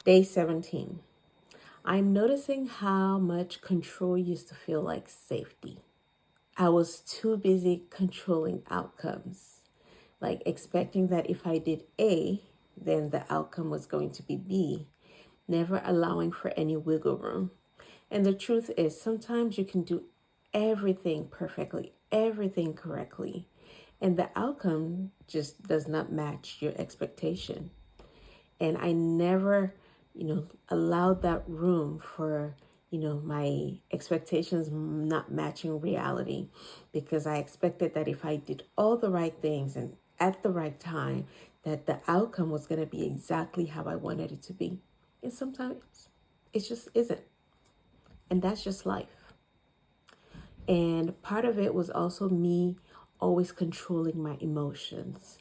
Day 17. I'm noticing how much control used to feel like safety. I was too busy controlling outcomes, like expecting that if I did A, then the outcome was going to be B, never allowing for any wiggle room. And the truth is, sometimes you can do everything perfectly, everything correctly, and the outcome just does not match your expectation. And I never, allowed that room for, my expectations not matching reality, because I expected that if I did all the right things and at the right time, that the outcome was going to be exactly how I wanted it to be. And sometimes it just isn't. And that's just life. And part of it was also me always controlling my emotions,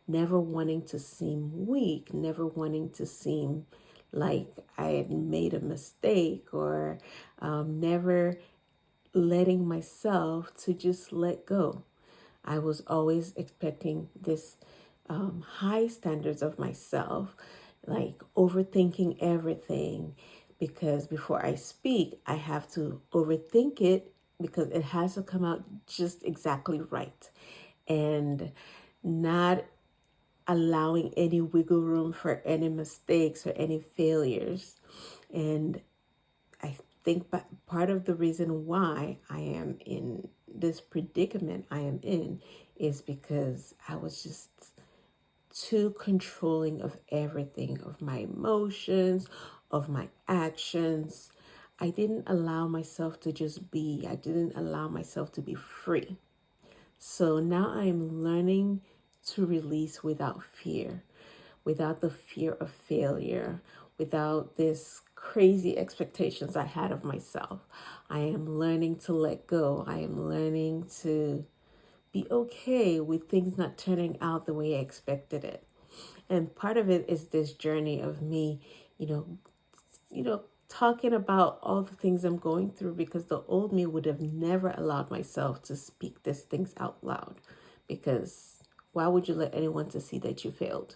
never wanting to seem weak, never wanting to seem like I had made a mistake, or never letting myself to just let go. I was always expecting this high standards of myself, like overthinking everything, because before I speak, I have to overthink it because it has to come out just exactly right, and not allowing any wiggle room for any mistakes or any failures. And I think part of the reason why I am in this predicament I am in is because I was just too controlling of everything, of my emotions, of my actions. I didn't allow myself to just be, I didn't allow myself to be free. So now I'm learning to release without fear, without the fear of failure, without this crazy expectations I had of myself. I am learning to let go. I am learning to be okay with things not turning out the way I expected it. And part of it is this journey of me, you know, talking about all the things I'm going through, because the old me would have never allowed myself to speak these things out loud. Because why would you let anyone to see that you failed?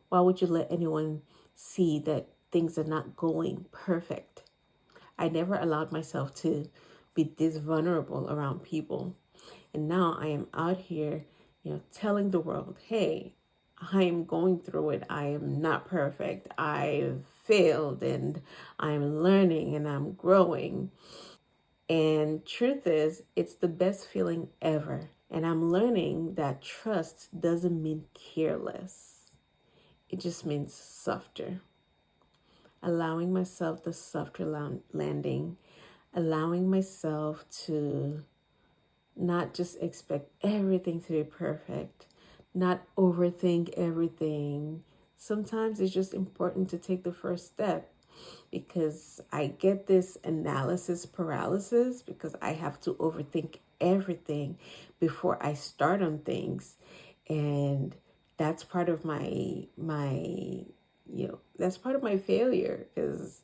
Why would you let anyone see that things are not going perfect? I never allowed myself to be this vulnerable around people. And now I am out here, telling the world, hey, I am going through it. I am not perfect. I've failed, and I'm learning and I'm growing. And truth is, it's the best feeling ever. And I'm learning that trust doesn't mean careless. It just means softer. Allowing myself the softer landing, allowing myself to not just expect everything to be perfect, not overthink everything. Sometimes it's just important to take the first step, because I get this analysis paralysis because I have to overthink everything before I start on things. And that's part of that's part of my failure, because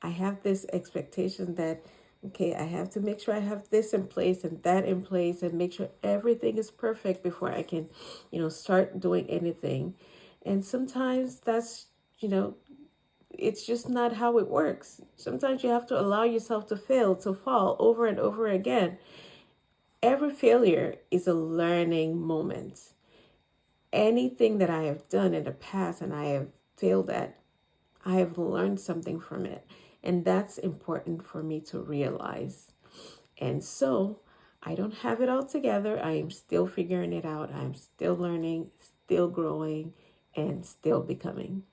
I have this expectation that, okay, I have to make sure I have this in place and that in place and make sure everything is perfect before I can, start doing anything. And sometimes that's, it's just not how it works. Sometimes you have to allow yourself to fail, to fall over and over again. Every failure is a learning moment. Anything that I have done in the past and I have failed at, I have learned something from it. And that's important for me to realize. And so I don't have it all together. I am still figuring it out. I'm still learning, still growing, and still becoming.